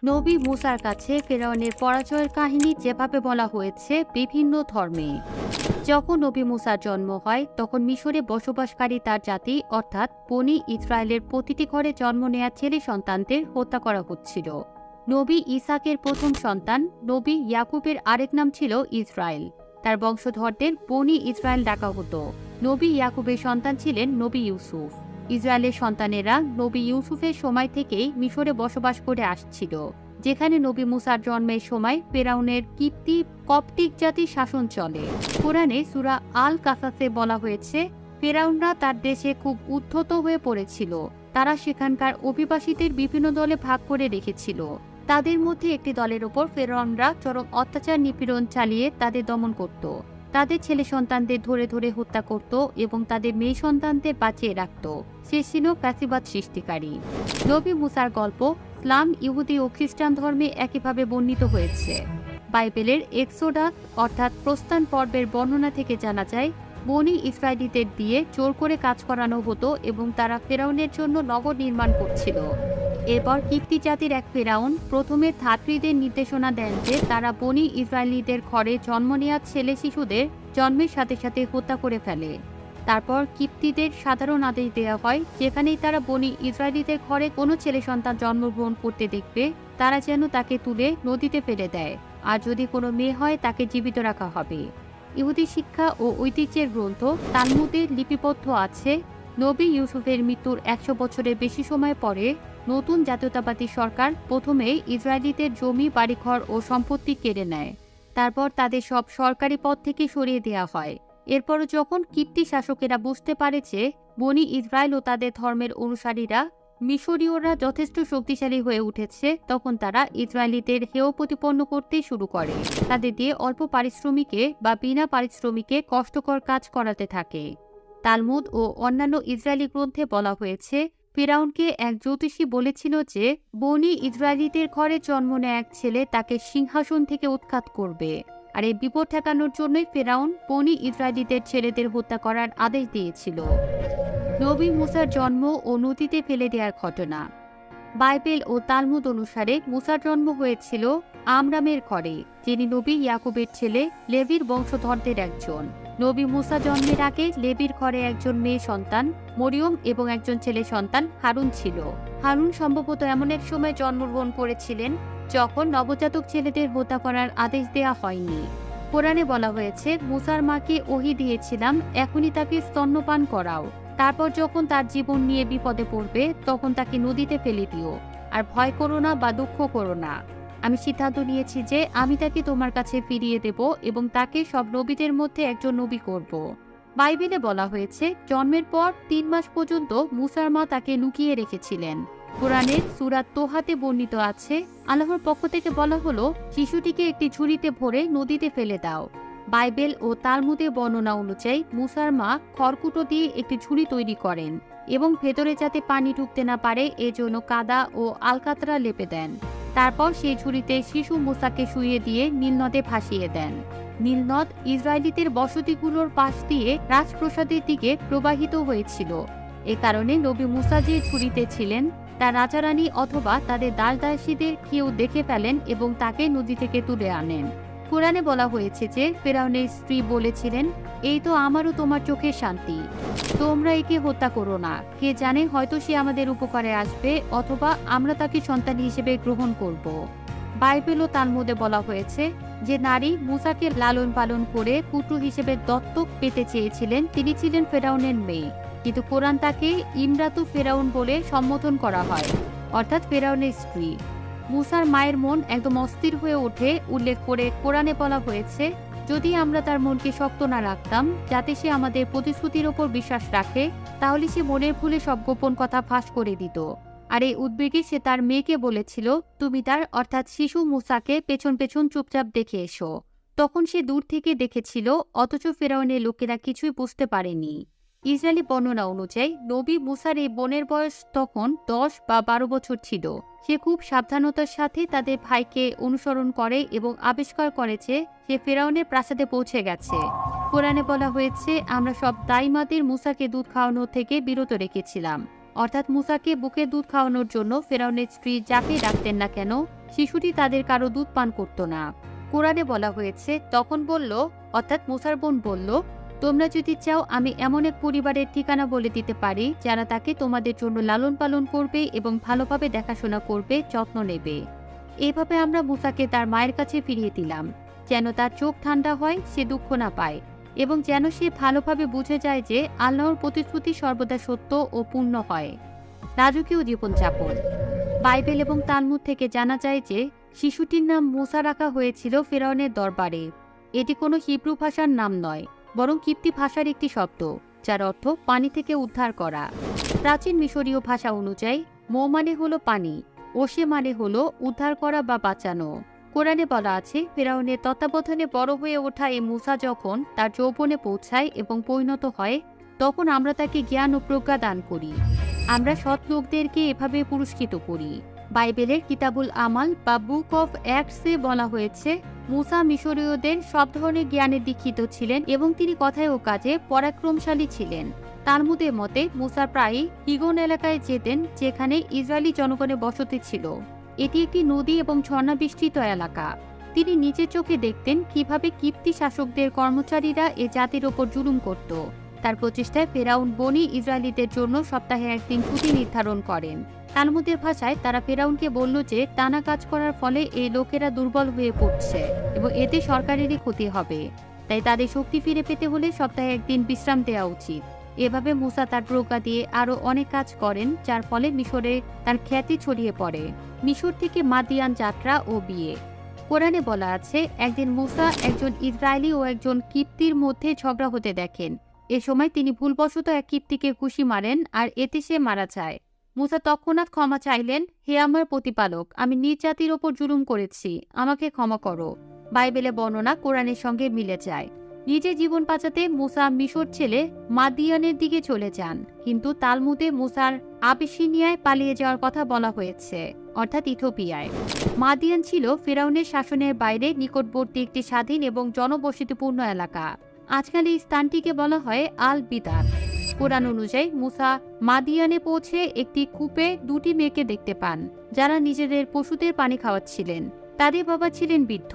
নবী মুসার কাছে ফেরাউনের পরাজয়ের কাহিনী যেভাবে বলা হয়েছে বিভিন্ন ধর্মে। যখন নবী মুসার জন্ম হয় তখন মিশরে বসবাসকারী তার জাতি অর্থাৎ বনি ইসরায়েলের প্রতিটি ঘরে জন্ম নেয়া ছেলে সন্তানদের হত্যা করা হচ্ছিল। নবী ইসাকের প্রথম সন্তান নবী ইয়াকুবের আরেক নাম ছিল ইসরায়েল। তার বংশধরদের বনি ইসরায়েল ডাকা হতো। নবী ইয়াকুবের সন্তান ছিলেন নবী ইউসুফ। ইসরায়েলের সন্তানেরা নবী ইউসুফের সময় থেকেই মিশরে বসবাস করে আসছিল, যেখানে নবী মুসার জন্মের সময় ফেরাউনের কিপ্তি কপটিক জাতির শাসন চলে। কোরআনে সূরা আল কাসাসে বলা হয়েছে, ফেরাউনরা তার দেশে খুব উদ্ধত হয়ে পড়েছিল। তারা সেখানকার অভিবাসীদের বিভিন্ন দলে ভাগ করে রেখেছিল। তাদের মধ্যে একটি দলের ওপর ফেরাউনরা চরম অত্যাচার নিপীড়ন চালিয়ে তাদের দমন করত। তাদের ছেলে সন্তানদের ধরে ধরে হত্যা করত এবং তাদের মেয়ে সন্তানদের বাঁচিয়ে রাখত। সে ছিল ফ্যাসিবাদ সৃষ্টিকারী। নবী মুসার গল্প ইসলাম, ইহুদি ও খ্রিস্টান ধর্মে একইভাবে বর্ণিত হয়েছে। বাইবেলের এক্সোডাস অর্থাৎ প্রস্থান পর্বের বর্ণনা থেকে জানা যায়, বনি ইসরায়েলিদের দিয়ে জোর করে কাজ করানো হতো এবং তারা ফেরাউনের জন্য নগর নির্মাণ করছিল। এরপর কিপ্তি জাতির এক ফেরাউন প্রথমে ধাত্রীদের নির্দেশনা দেন যে তারা বনি ইসরায়েলিদের ঘরে জন্ম নেওয়া ছেলে শিশুদের জন্মের সাথে সাথে হত্যা করে ফেলে। তারপর কিপ্তিদের সাধারণ আদেশ দেওয়া হয়, যেখানেই তারা বনি ইসরায়েলিদের ঘরে কোনো ছেলে সন্তান জন্মগ্রহণ করতে দেখবে তারা যেন তাকে তুলে নদীতে ফেলে দেয়, আর যদি কোনো মেয়ে হয় তাকে জীবিত রাখা হবে। ইহুদি শিক্ষা ও ঐতিহ্যের গ্রন্থ তালমুদে লিপিবদ্ধ আছে, নবী ইউসুফের মৃত্যুর ১০০ বছরের বেশি সময় পরে নতুন জাতীয়তাবাদী সরকার প্রথমে ইসরায়েলিদের জমি, বাড়িঘর ও সম্পত্তি কেড়ে নেয়। তারপর তাদের সব সরকারি পদ থেকে সরিয়ে দেওয়া হয়। এরপরও যখন কিপ্তি শাসকেরা বুঝতে পারে যে বনি ইসরায়েল ও তাদের ধর্মের অনুসারীরা মিশরীয়রা যথেষ্ট শক্তিশালী হয়ে উঠেছে, তখন তারা ইসরায়েলিদের হেয় প্রতিপন্ন করতে শুরু করে। তাদের দিয়ে অল্প পারিশ্রমিকে বা বিনা পারিশ্রমিকে কষ্টকর কাজ করাতে থাকে। তালমুদ ও অন্যান্য ইসরায়েলি গ্রন্থে বলা হয়েছে, ফিরাউনকে এক জ্যোতিষী বলেছিল যে বনি ইসরায়েলিদের ঘরে জন্ম নেয়া এক ছেলে তাকে সিংহাসন থেকে উৎখাত করবে, আর এই বিপদ ঠেকানোর জন্যই ফেরাউন বনি ইসরায়েলিদের ছেলেদের হত্যা করার আদেশ দিয়েছিল। নবী মুসার জন্ম ও নদীতে ফেলে দেওয়ার ঘটনা। বাইবেল ও তালমুদ অনুসারে মুসার জন্ম হয়েছিল আমরামের ঘরে, যিনি নবী ইয়াকুবের ছেলে লেভির বংশধরদের একজন। নবী মুসা জন্মের আগে লেভির ঘরে একজন মেয়ে সন্তান মরিয়ম এবং একজন ছেলে সন্তান হারুন ছিল। হারুন সম্ভবত এমন এক সময় জন্মগ্রহণ করেছিলেন যখন নবজাতক ছেলেদের হত্যা করার আদেশ দেওয়া হয়নি। কোরআনে বলা হয়েছে, মুসার মাকে ওহী দিয়েছিলাম, এখনই তাকে স্তন্যপান করাও। তারপর যখন তার জীবন নিয়ে বিপদে পড়বে তখন তাকে নদীতে ফেলে দিও, আর ভয় করো না বা দুঃখ করো না। আমি সিদ্ধান্ত নিয়েছি যে আমি তাকে তোমার কাছে ফিরিয়ে দেব এবং তাকে সব নবীদের মধ্যে একজন নবী করব। বাইবেলে বলা হয়েছে, জন্মের পর ৩ মাস পর্যন্ত মুসার মা তাকে লুকিয়ে রেখেছিলেন। কোরআনের সূরা তোহাতে বর্ণিত আছে, আল্লাহর পক্ষ থেকে বলা হলো, শিশুটিকে একটি ঝুড়িতে ভরে নদীতে ফেলে দাও। বাইবেল ও তালমুদের বর্ণনা অনুযায়ী মুসার মা খড়কুটো দিয়ে একটি ঝুড়ি তৈরি করেন এবং ভেতরে যাতে পানি ঢুকতে না পারে এজন্য কাদা ও আলকাতরা লেপে দেন। তারপর সেই ঝুড়িতে শিশু মুসাকে শুইয়ে দিয়ে নীলনদে ভাসিয়ে দেন। নীলনদ ইসরায়েলিদের বসতিগুলোর পাশ দিয়ে রাজপ্রাসাদের দিকে প্রবাহিত হয়েছিল। এ কারণে নবী মুসা যে ঝুড়িতে ছিলেন তা রাজারানী অথবা তাদের দাসদাসীদের কেউ দেখে ফেলেন এবং তাকে নদী থেকে তুলে আনেন। কোরআনে বলা হয়েছে যে ফেরাউনের স্ত্রী বলেছিলেন, এই তো আমারও তোমার চোখের শান্তি, তোমরা একে হত্যা করো না, কে জানে হয়তো সে আমাদের উপকারে আসবে অথবা আমরা তাকে সন্তান হিসেবে গ্রহণ করব। বাইবেল ও তালমুদে বলা হয়েছে, যে নারী মুসাকে লালন পালন করে পুত্র হিসেবে দত্তক পেতে চেয়েছিলেন তিনি ছিলেন ফেরাউনের মেয়ে, কিন্তু কোরআন তাকে ইমরাতু ফেরাউন বলে সম্বোধন করা হয়, অর্থাৎ ফেরাউনের স্ত্রী। মুসার মায়ের মন একদম অস্থির হয়ে ওঠে উল্লেখ করে কোরআনে বলা হয়েছে, যদি আমরা তার মনকে শক্ত না রাখতাম যাতে সে আমাদের প্রতিশ্রুতির ওপর বিশ্বাস রাখে, তাহলে সে মনের ভুলে সব গোপন কথা ফাঁস করে দিত। আর এই উদ্বেগে সে তার মেয়েকে বলেছিল, তুমি তার অর্থাৎ শিশু মুসাকে পেছন পেছন চুপচাপ দেখে এসো। তখন সে দূর থেকে দেখেছিল, অথচ ফেরাউনের লোকেরা কিছুই বুঝতে পারেনি। ইসরায়েলি বর্ণনা অনুযায়ী নবী মুসার এই বোনের বয়স তখন 10 বা 12 বছর ছিল। সে খুব সাবধানতার সাথে তাদের ভাইকে অনুসরণ করে এবং আবিষ্কার করেছে সে ফেরাউনের প্রাসাদে পৌঁছে গেছে। কোরআনে বলা হয়েছে, আমরা সব দাইমাদের মুসাকে দুধ খাওয়ানো থেকে বিরত রেখেছিলাম, অর্থাৎ মুসাকে বুকে দুধ খাওয়ানোর জন্য ফেরাউনের স্ত্রী যাকে ডাকতেন না কেন শিশুটি তাদের কারো দুধ পান করত না। কোরআনে বলা হয়েছে, তখন বলল, অর্থাৎ মুসার বোন বলল, তোমরা যদি চাও আমি এমন এক পরিবারের ঠিকানা বলে দিতে পারি যারা তাকে তোমাদের জন্য লালন পালন করবে এবং ভালোভাবে দেখাশোনা করবে, যত্ন নেবে। এভাবে আমরা মুসাকে তার মায়ের কাছে ফিরিয়ে দিলাম, যেন তার চোখ ঠান্ডা হয়, সে দুঃখ না পায় এবং যেন সে ভালোভাবে বুঝে যায় যে আল্লাহর প্রতিশ্রুতি সর্বদা সত্য ও পূর্ণ হয়। রাজকীয় জীবনযাপন। বাইবেল এবং তালমুদ থেকে জানা যায় যে শিশুটির নাম মুসা রাখা হয়েছিল ফেরাউনের দরবারে। এটি কোনো হিব্রু ভাষার নাম নয়, বরং কিপ্তি ভাষার একটি শব্দ, যার অর্থ পানি থেকে উদ্ধার করা। প্রাচীন মিশরীয় ভাষা অনুযায়ী মো মানে হলো পানি, ওশে মানে হলো উদ্ধার করা বা বাঁচানো। কোরআনে বলা আছে, ফেরাউনের তত্ত্বাবধানে বড় হয়ে ওঠা এই মুসা যখন তার যৌবনে পৌঁছায় এবং পরিণত হয়, তখন আমরা তাকে জ্ঞান ও প্রজ্ঞা দান করি। আমরা সৎ লোকদেরকে এভাবে পুরস্কৃত করি। বাইবেলের কিতাবুল আমাল বা বুক অফ অ্যাক্টসে বলা হয়েছে, মুসা মিশরীয়দের সব ধরনের জ্ঞানে দীক্ষিত ছিলেন এবং তিনি কথায় ও কাজে পরাক্রমশালী ছিলেন। তালমুদের মতে মুসা প্রায়ই হিগন এলাকায় যেতেন, যেখানে ইসরায়েলি জনগণের বসতি ছিল। এটি একটি নদী এবং ঝর্ণা বিস্তৃত এলাকা। তিনি নিজের চোখে দেখতেন কিভাবে কিপ্তি শাসকদের কর্মচারীরা এ জাতির ওপর জুলুম করত। তার প্রচেষ্টায় ফেরাউন বনি ইসরায়েলিদের জন্য সপ্তাহে একদিন ছুটি নির্ধারণ করেন। তালমুদের ভাষায় তারা ফেরাউনকে বলল যে টানা কাজ করার ফলে এই লোকেরা দুর্বল হয়ে পড়ছে এবং এতে সরকারেরই ক্ষতি হবে, তাই তাদের শক্তি ফিরে পেতে হলে সপ্তাহে একদিন বিশ্রাম দেওয়া উচিত। এভাবে মুসা তার প্রজ্ঞা দিয়ে আরও অনেক কাজ করেন, যার ফলে মিশরে তার খ্যাতি ছড়িয়ে পড়ে। মিশর থেকে মাদিয়ান যাত্রা ও বিয়ে। কোরআনে বলা আছে, একদিন মুসা একজন ইসরায়েলি ও একজন কিপ্তির মধ্যে ঝগড়া হতে দেখেন। এ সময় তিনি ভুলবশত এক কিপ্তিকে ঘুষি মারেন আর এতে সে মারা যায়। মুসা তৎক্ষণাৎ ক্ষমা চাইলেন, হে আমার প্রতিপালক, আমি নিজ জাতির ওপর জুলুম করেছি, আমাকে ক্ষমা করো। বাইবেলে বর্ণনা কোরআনের সঙ্গে মিলে যায়। নিজের জীবন বাঁচাতে মুসা মিশর ছেলে মাদিয়ানের দিকে চলে যান, কিন্তু তালমুদে মুসার আবিসিনিয়ায় পালিয়ে যাওয়ার কথা বলা হয়েছে, অর্থাৎ ইথিওপিয়ায়। মাদিয়ান ছিল ফেরাউনের শাসনের বাইরে নিকটবর্তী একটি স্বাধীন এবং জনবসতিপূর্ণ এলাকা। আজকাল এই স্থানটিকে বলা হয় আল বিদার। কোরআন অনুযায়ী মুসা মাদিয়ানে পৌঁছে একটি কূপে দুটি মেয়েকে দেখতে পান, যারা নিজেদের পশুদের পানি খাওয়াচ্ছিলেন। তাদের বাবা ছিলেন বৃদ্ধ।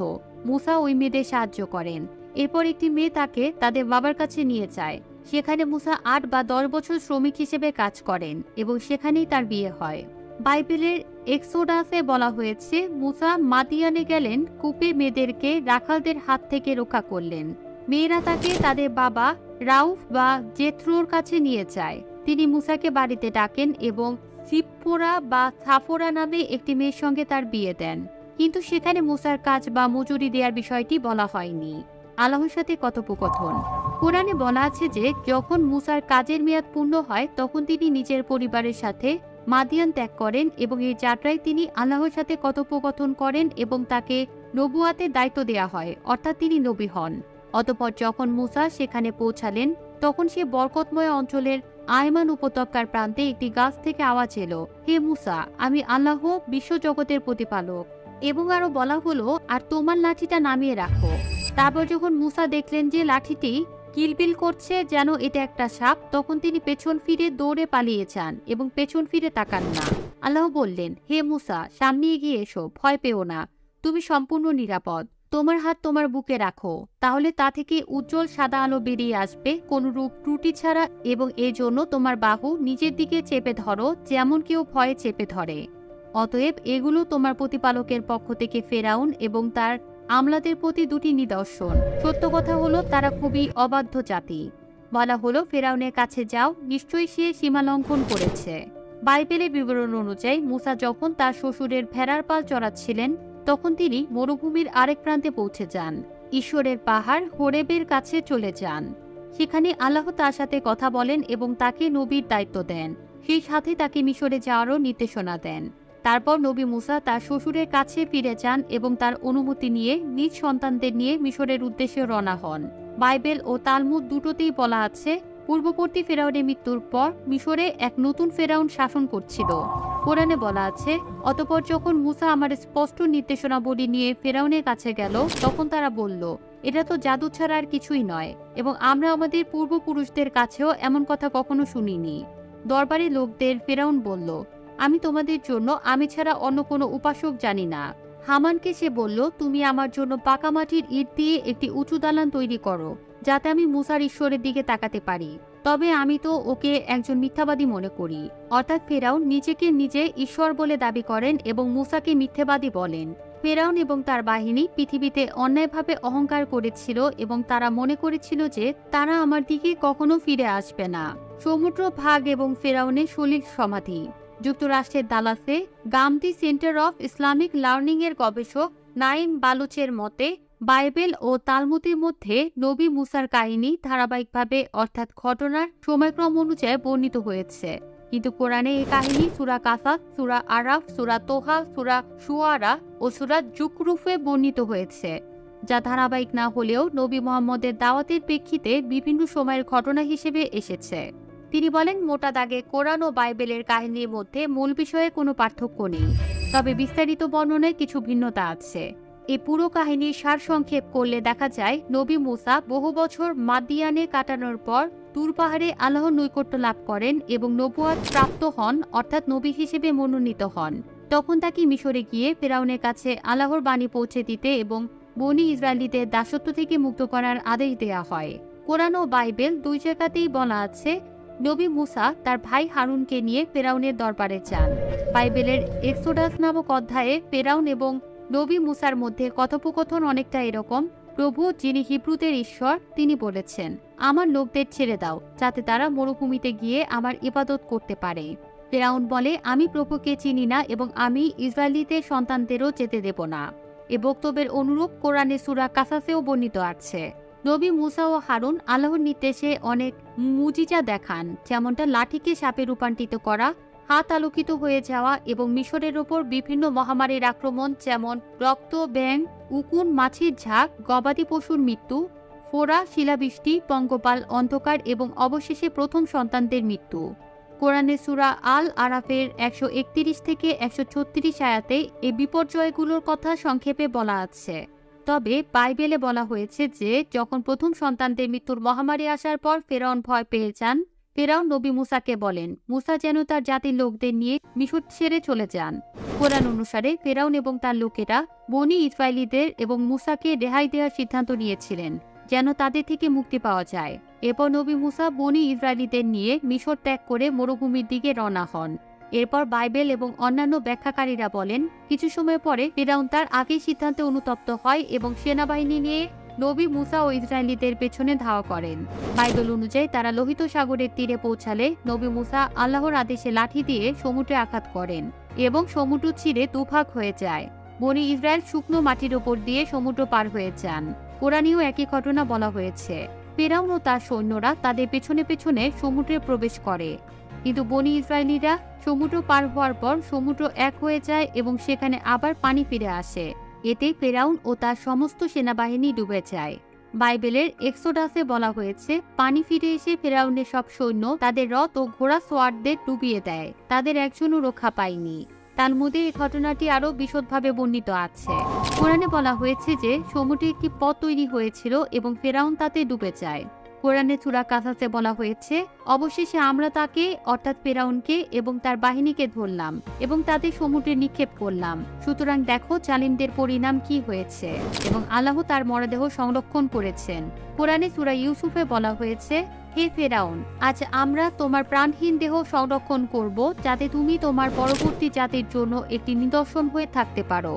মুসা ওই মেয়েদের সাহায্য করেন। এরপর একটি মেয়ে তাকে তাদের বাবার কাছে নিয়ে যায়। সেখানে মুসা ৮ বা ১০ বছর শ্রমিক হিসেবে কাজ করেন এবং সেখানেই তার বিয়ে হয়। বাইবেলের এক্সোডাসে বলা হয়েছে, মুসা মাদিয়ানে গেলেন, কূপে মেয়েদেরকে রাখালদের হাত থেকে রক্ষা করলেন। মেয়েরা তাকে তাদের বাবা রাউফ বা জেথরোর কাছে নিয়ে যায়। তিনি মুসাকে বাড়িতে ডাকেন এবং সিপ্পোরা বা সাফোরা নামে একটি মেয়ের সঙ্গে তার বিয়ে দেন, কিন্তু সেখানে মুসার কাজ বা মজুরি দেওয়ার বিষয়টি বলা হয়নি। আল্লাহর সাথে কথোপকথন। কোরআনে বলা আছে যে যখন মুসার কাজের মেয়াদ পূর্ণ হয়, তখন তিনি নিজের পরিবারের সাথে মাদিয়ান ত্যাগ করেন এবং এই যাত্রায় তিনি আল্লাহর সাথে কথোপকথন করেন এবং তাকে নবুয়াতের দায়িত্ব দেয়া হয়, অর্থাৎ তিনি নবী হন। অতঃপর যখন মুসা সেখানে পৌঁছালেন, তখন সে বরকতময় অঞ্চলের আয়মান উপত্যকার প্রান্তে একটি গাছ থেকে আওয়াজ এলো, হে মুসা, আমি আল্লাহ বিশ্বজগতের প্রতিপালক। এবং আরো বলা হলো, আর তোমার লাঠিটা নামিয়ে রাখো। তারপর যখন মুসা দেখলেন যে লাঠিটি কিলবিল করছে যেন এটা একটা সাপ, তখন তিনি পেছন ফিরে দৌড়ে পালিয়ে যান এবং পেছন ফিরে তাকান না। আল্লাহ বললেন, হে মুসা, সামনে এগিয়ে এসো, ভয় পেও না, তুমি সম্পূর্ণ নিরাপদ। তোমার হাত তোমার বুকে রাখো, তাহলে তা থেকে উজ্জ্বল সাদা আলো বেরিয়ে আসবে, কোনো রূপ ত্রুটি ছাড়া, এবং এই জন্য তোমার বাহু নিজের দিকে চেপে ধরো, যেমন কেউ ভয়ে চেপে ধরে। অতএব এগুলো তোমার প্রতিপালকের পক্ষ থেকে ফেরাউন এবং তার আমলাদের প্রতি দুটি নিদর্শন। সত্য কথা হলো তারা খুবই অবাধ্য জাতি। বলা হলো, ফেরাউনের কাছে যাও, নিশ্চয়ই সে সীমা লঙ্ঘন করেছে। বাইবেলের বিবরণ অনুযায়ী মুসা যখন তার শ্বশুরের ভেড়ার পাল চড়াচ্ছিলেন, তখন তিনি মরুভূমির আরেক প্রান্তে পৌঁছে যান। ঈশ্বরের পাহাড় হোরেবের কাছে চলে যান। সেখানে আল্লাহ তার সাথে কথা বলেন এবং তাকে নবীর দায়িত্ব দেন। সেই সাথে তাকে মিশরে যাওয়ারও নির্দেশনা দেন। তারপর নবী মুসা তার শ্বশুরের কাছে ফিরে যান এবং তার অনুমতি নিয়ে নিজ সন্তানদের নিয়ে মিশরের উদ্দেশ্যে রওনা হন। বাইবেল ও তালমুদ দুটোতেই বলা আছে, পূর্ববর্তী ফেরাউনের মৃত্যুর পর মিশরে এক নতুন ফেরাউন শাসন করছিল। কোরআনে বলা আছে, অতঃপর যখন মুসা আমার স্পষ্ট নির্দেশনাবলী নিয়ে ফেরাউনের কাছে গেল, তখন তারা বলল, এটা তো জাদু ছাড়া আর কিছুই নয়, এবং আমরা আমাদের পূর্বপুরুষদের কাছেও এমন কথা কখনো শুনিনি। দরবারে লোকদের ফেরাউন বলল, আমি তোমাদের জন্য আমি ছাড়া অন্য কোনো উপাসক জানি না। হামানকে সে বলল, তুমি আমার জন্য পাকা মাটির ইট দিয়ে একটি উঁচু দালান তৈরি করো, যাতে আমি মুসার ঈশ্বরের দিকে তাকাতে পারি। তবে আমি তো ওকে একজন মিথ্যাবাদী মনে করি। অর্থাৎ ফেরাউন নিজেকে নিজে ঈশ্বর বলে দাবি করেন এবং মুসাকে মিথ্যাবাদী বলেন। ফেরাউন এবং তার বাহিনী পৃথিবীতে অন্যায়ভাবে অহংকার করেছিল এবং তারা মনে করেছিল যে তারা আমার দিকে কখনো ফিরে আসবে না। সমুদ্র ভাগ এবং ফেরাউনের সলিল সমাধি। যুক্তরাষ্ট্রের দালাসে গামদি সেন্টার অফ ইসলামিক লার্নিং এর গবেষক নাইম বালুচের মতে বাইবেল ও তালমুদের মধ্যে নবী মুসার কাহিনী ধারাবাহিকভাবে অর্থাৎ ঘটনার সময়ক্রম অনুযায়ী বর্ণিত হয়েছে, কিন্তু কোরআনে এই কাহিনী সূরা কাসাস, সূরা আরাফ, সূরা তোহা, সূরা শুআরা ও সূরা জুকরুফে বর্ণিত হয়েছে, যা ধারাবাহিক না হলেও নবী মুহাম্মদের দাওয়াতের প্রেক্ষিতে বিভিন্ন সময়ের ঘটনা হিসেবে এসেছে। তিনি বলেন, মোটা দাগে কোরআন ও বাইবেলের কাহিনীর মধ্যে মূল বিষয়ে কোনো পার্থক্য নেই, তবে বিস্তারিত বর্ণনায় কিছু ভিন্নতা আছে। এই পুরো কাহিনীর সারসংক্ষেপ করলে দেখা যায়, নবী মুসা বহু বছর মাদিয়ানে কাটানোর পর তুর পাহাড়ে আল্লাহর নৈকট্য লাভ করেন এবং নবুয়াত প্রাপ্ত হন, অর্থাৎ নবী হিসেবে মনোনীত হন। তখন তাকে মিশরে গিয়ে ফেরাউনের কাছে আল্লাহর বাণী পৌঁছে দিতে এবং বনী ইসরায়েলীদের দাসত্ব থেকে মুক্ত করার আদেশ দেয়া হয়। কোরআন ও বাইবেল দুই জায়গাতেই বলা আছে, নবী মুসা তার ভাই হারুনকে নিয়ে ফেরাউনের দরবারে যান। বাইবেলের এক্সোডাস নামক অধ্যায়ে ফেরাউন এবং নবী মুসার মধ্যে কথোপকথন অনেকটা এরকম, প্রভু যিনি হিব্রুদের ঈশ্বর তিনি বলেছেন, আমার লোকদের ছেড়ে দাও যাতে তারা মরুভূমিতে গিয়ে আমার ইবাদত করতে পারে। ফেরাউন বলে, আমি প্রভুকে চিনি না এবং আমি ইসরায়েলীদের সন্তানদেরও যেতে দেব না। এ বক্তব্যের অনুরূপ কোরআনে সূরা কাসাসেও বর্ণিত আছে। নবী মুসা ও হারুন আল্লাহর নির্দেশে অনেক মুজিজা দেখান, যেমনটা লাঠিকে সাপে রূপান্তরিত করা, হাত আলোকিত হয়ে যাওয়া এবং মিশরের ওপর বিভিন্ন মহামারীর আক্রমণ, যেমন রক্ত, ব্যাঙ, উকুন, মাছির ঝাঁক, গবাদি পশুর মৃত্যু, ফোড়া, শিলাবৃষ্টি, পঙ্গপাল, অন্ধকার এবং অবশেষে প্রথম সন্তানদের মৃত্যু। কোরআনে সূরা আল আরাফের 131 থেকে 136 আয়াতে এই বিপর্যয়গুলোর কথা সংক্ষেপে বলা আছে। তবে বাইবেলে বলা হয়েছে যে যখন প্রথম সন্তানদের মৃত্যুর মহামারী আসার পর ফেরাউন ভয় পেয়ে যান, ফেরাউন নবী মুসাকে বলেন মুসা যেন তার জাতির লোকদের নিয়ে মিশর ছেড়ে চলে যান। কোরআন অনুসারে ফেরাউন এবং তার লোকেরা বনী ইসরায়েলীদের এবং মুসাকে রেহাই দেওয়ার সিদ্ধান্ত নিয়েছিলেন যেন তাদের থেকে মুক্তি পাওয়া যায়। এরপর নবী মুসা বনী ইসরায়েলীদের নিয়ে মিশর ত্যাগ করে মরুভূমির দিকে রওনা হন। এরপর বাইবেল এবং অন্যান্য ব্যাখ্যাকারীরা বলেন, কিছু সময় পরে ফেরাউন তার আগেই সিদ্ধান্তে অনুতপ্ত হয় এবং সেনাবাহিনী নিয়ে নবী মুসা ও ইসরায়েলীদের পেছনে ধাওয়া করেন। বাইবেল অনুযায়ী তারা লোহিত সাগরের তীরে পৌঁছালে নবী মুসা আল্লাহর আদেশে লাঠি দিয়ে সমুদ্রে আঘাত করেন এবং সমুদ্র ছিঁড়ে দুভাগ হয়ে যায়। বনী ইসরায়েল শুকনো মাটির ওপর দিয়ে সমুদ্র পার হয়ে যান। কোরআনেও একই ঘটনা বলা হয়েছে। ফেরাউন ও তার সৈন্যরা তাদের পেছনে পেছনে সমুদ্রে প্রবেশ করে, কিন্তু বনী ইসরায়েলীরা সমুদ্র পার হওয়ার পর সমুদ্র এক হয়ে যায় এবং সেখানে আবার পানি ফিরে আসে। এতে ফেরাউন ও তার সমস্ত সেনাবাহিনী ডুবে যায়। বাইবেলের এক্সোডাসে বলা হয়েছে, পানি ফিরে এসে ফেরাউনের সব সৈন্য তাদের রথ ও ঘোড়া সোয়ারদের ডুবিয়ে দেয়, তাদের একজনও রক্ষা পায়নি। তালমুদে এই ঘটনাটি আরও বিশদভাবে বর্ণিত আছে। কোরআনে বলা হয়েছে যে সমুদ্রে একটি পথ তৈরি হয়েছিল এবং ফেরাউন তাতে ডুবে যায়। কোরআনে সূরা কাসাসে বলা হয়েছে, অবশেষে আমরা তাকে অর্থাৎ ফেরাউনকে এবং তার বাহিনীকে ধরলাম এবং তাদের সমুদ্রে নিক্ষেপ করলাম। সুতরাং দেখো জালিমদের পরিণাম কি হয়েছে এবং আল্লাহ তার মরদেহ সংরক্ষণ করেছেন। কোরআনে সূরা ইউসুফে বলা হয়েছে, হে ফেরাউন, আজ আমরা তোমার প্রাণহীন দেহ সংরক্ষণ করব যাতে তুমি তোমার পরবর্তী জাতির জন্য একটি নিদর্শন হয়ে থাকতে পারো।